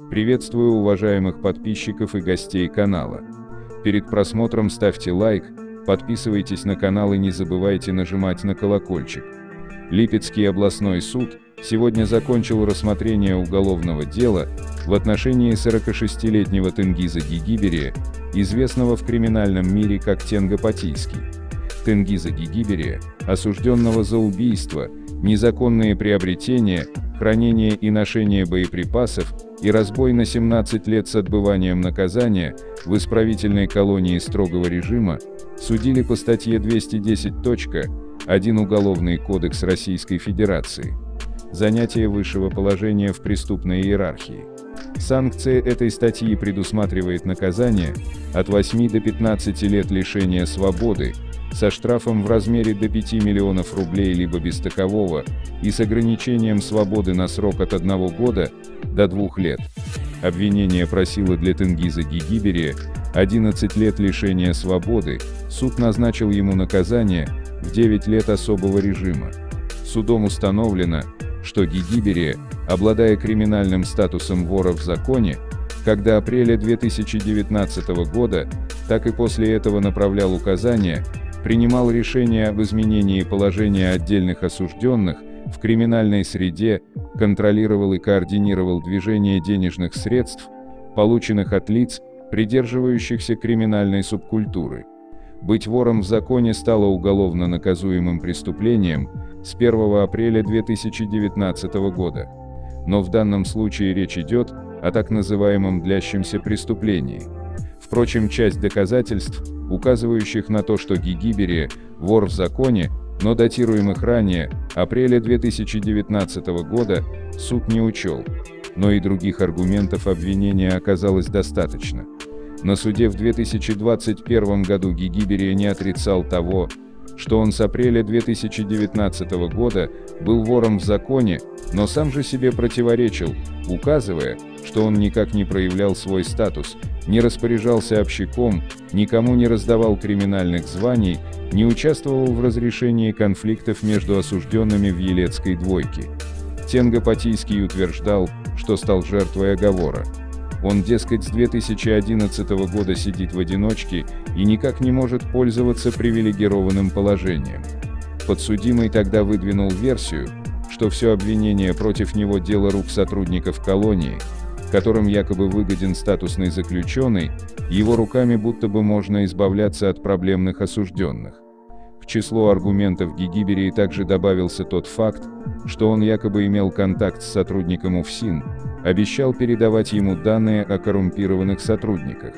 Приветствую уважаемых подписчиков и гостей канала. Перед просмотром ставьте лайк, подписывайтесь на канал и не забывайте нажимать на колокольчик. Липецкий областной суд сегодня закончил рассмотрение уголовного дела в отношении 46-летнего Тенгиза Гигиберия, известного в криминальном мире как Тенго Потийский. Тенгиза Гигиберия, осужденного за убийство, незаконные приобретения, хранение и ношение боеприпасов и разбой на 17 лет с отбыванием наказания в исправительной колонии строгого режима, судили по статье 210.1 Уголовный кодекс Российской Федерации. Занятие высшего положения в преступной иерархии. Санкция этой статьи предусматривает наказание от 8 до 15 лет лишения свободы, со штрафом в размере до 5 миллионов рублей либо без такового, и с ограничением свободы на срок от 1 года до 2 лет. Обвинение просило для Тенгиза Гигиберия 11 лет лишения свободы, суд назначил ему наказание в 9 лет особого режима. Судом установлено, что Гигиберия, обладая криминальным статусом вора в законе, как до апреля 2019 года, так и после этого направлял указания, принимал решения об изменении положения отдельных осужденных в криминальной среде, контролировал и координировал движение денежных средств, полученных от лиц, придерживающихся криминальной субкультуры. Быть вором в законе стало уголовно наказуемым преступлением с 1 апреля 2019 года. Но в данном случае речь идет о так называемом длящемся преступлении. Впрочем, часть доказательств, указывающих на то, что Гигиберия – вор в законе, но датируемых ранее, апреля 2019 года, суд не учел. Но и других аргументов обвинения оказалось достаточно. На суде в 2021 году Гигиберия не отрицал того, что он с апреля 2019 года был вором в законе, но сам же себе противоречил, указывая, что он никак не проявлял свой статус, не распоряжался общаком, никому не раздавал криминальных званий, не участвовал в разрешении конфликтов между осужденными в Елецкой двойке. Тенго Потийский утверждал, что стал жертвой оговора. Он, дескать, с 2011 года сидит в одиночке и никак не может пользоваться привилегированным положением. Подсудимый тогда выдвинул версию, что все обвинение против него дело рук сотрудников колонии, которым якобы выгоден статусный заключенный, его руками будто бы можно избавляться от проблемных осужденных. К числу аргументов Гигиберии также добавился тот факт, что он якобы имел контакт с сотрудником УФСИН, обещал передавать ему данные о коррумпированных сотрудниках.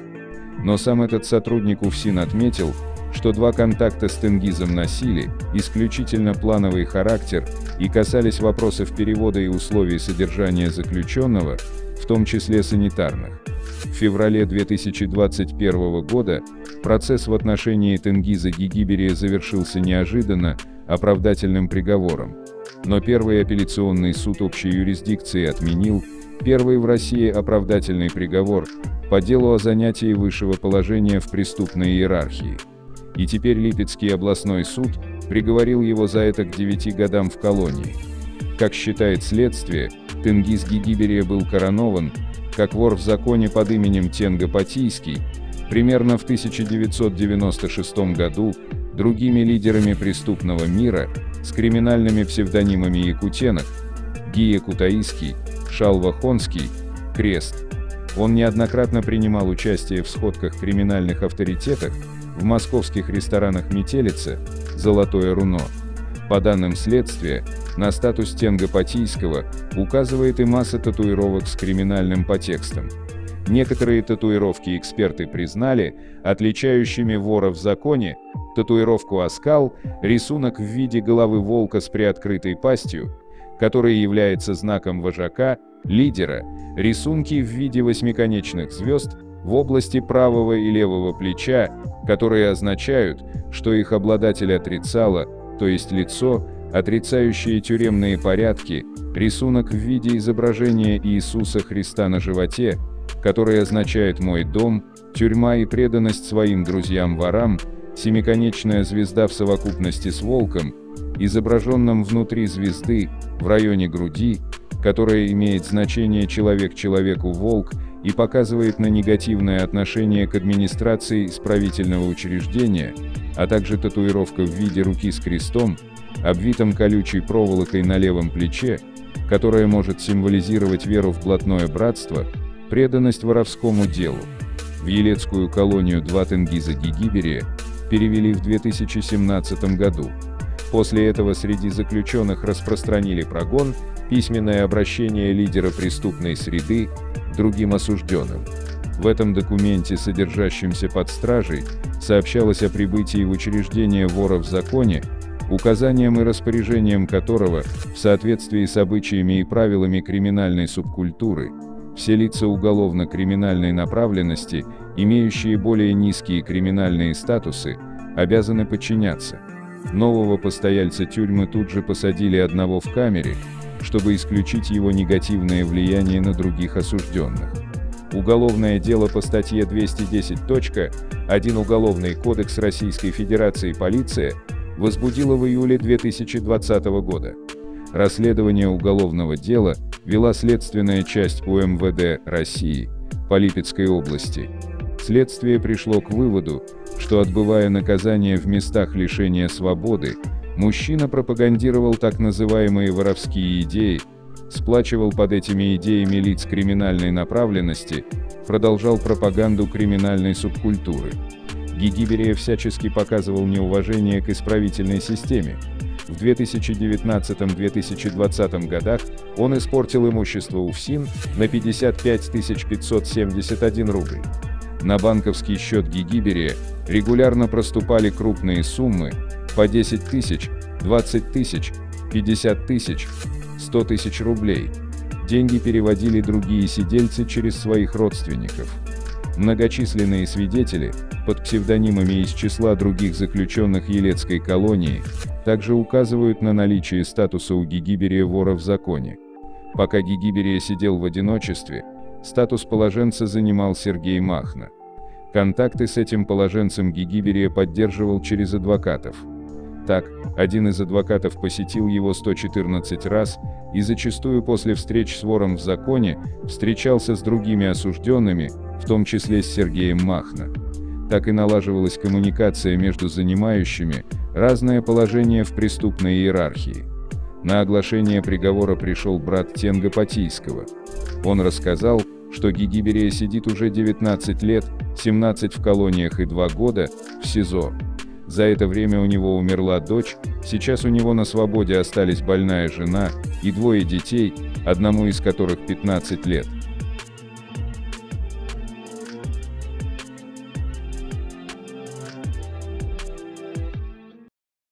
Но сам этот сотрудник УФСИН отметил, что два контакта с Тенгизом носили исключительно плановый характер и касались вопросов перевода и условий содержания заключенного, в том числе санитарных. В феврале 2021 года процесс в отношении Тенгиза Гигиберия завершился неожиданно оправдательным приговором. Но Первый апелляционный суд общей юрисдикции отменил первый в России оправдательный приговор по делу о занятии высшего положения в преступной иерархии. И теперь Липецкий областной суд приговорил его за это к 9 годам в колонии. Как считает следствие, Тенгиз Гигиберия был коронован как вор в законе под именем Тенго Потийский примерно в 1996 году другими лидерами преступного мира с криминальными псевдонимами Якутенок, Гия Кутаиский, Шалва Хонский, Крест. Он неоднократно принимал участие в сходках криминальных авторитетов в московских ресторанах «Метелица», «Золотое руно». По данным следствия, на статус Тенго Потийского указывает и масса татуировок с криминальным подтекстом. Некоторые татуировки эксперты признали отличающими вора в законе: татуировку «Оскал», рисунок в виде головы волка с приоткрытой пастью, который является знаком вожака, лидера, рисунки в виде восьмиконечных звезд в области правого и левого плеча, которые означают, что их обладатель отрицало, то есть лицо, отрицающее тюремные порядки, рисунок в виде изображения Иисуса Христа на животе, который означает «мой дом», тюрьма и преданность своим друзьям-ворам, семиконечная звезда в совокупности с волком, изображенным внутри звезды, в районе груди, которое имеет значение «человек человеку волк» и показывает на негативное отношение к администрации исправительного учреждения, а также татуировка в виде руки с крестом, обвитым колючей проволокой на левом плече, которая может символизировать веру в блатное братство, преданность воровскому делу. В елецкую колонию 2 Тенгиза Гигиберия перевели в 2017 году. После этого среди заключенных распространили прогон, письменное обращение лидера преступной среды к другим осужденным. В этом документе, содержащемся под стражей, сообщалось о прибытии в учреждение вора в законе, указанием и распоряжением которого, в соответствии с обычаями и правилами криминальной субкультуры, все лица уголовно-криминальной направленности, имеющие более низкие криминальные статусы, обязаны подчиняться. Нового постояльца тюрьмы тут же посадили одного в камере, чтобы исключить его негативное влияние на других осужденных. Уголовное дело по статье 210.1 Уголовный кодекс Российской Федерации полиция возбудила в июле 2020 года. Расследование уголовного дела вела следственная часть УМВД России по Липецкой области. Следствие пришло к выводу, что, отбывая наказание в местах лишения свободы, мужчина пропагандировал так называемые воровские идеи, сплачивал под этими идеями лиц криминальной направленности, продолжал пропаганду криминальной субкультуры. Гигиберия всячески показывал неуважение к исправительной системе. В 2019-2020 годах он испортил имущество УФСИН на 55 571 рубль. На банковский счет Гигиберия регулярно проступали крупные суммы по 10 тысяч, 20 тысяч, 50 тысяч, 100 тысяч рублей. Деньги переводили другие сидельцы через своих родственников. Многочисленные свидетели, под псевдонимами из числа других заключенных елецкой колонии, также указывают на наличие статуса у Гигиберия вора в законе. Пока Гигиберия сидел в одиночестве, статус положенца занимал Сергей Махно. Контакты с этим положенцем Гигиберия поддерживал через адвокатов. Так, один из адвокатов посетил его 114 раз и зачастую после встреч с вором в законе встречался с другими осужденными, в том числе с Сергеем Махно. Так и налаживалась коммуникация между занимающими разное положение в преступной иерархии. На оглашение приговора пришел брат Тенга Потийского. Он рассказал, что Гигиберия сидит уже 19 лет, 17 в колониях и 2 года в СИЗО. За это время у него умерла дочь, сейчас у него на свободе остались больная жена и 2 детей, одному из которых 15 лет.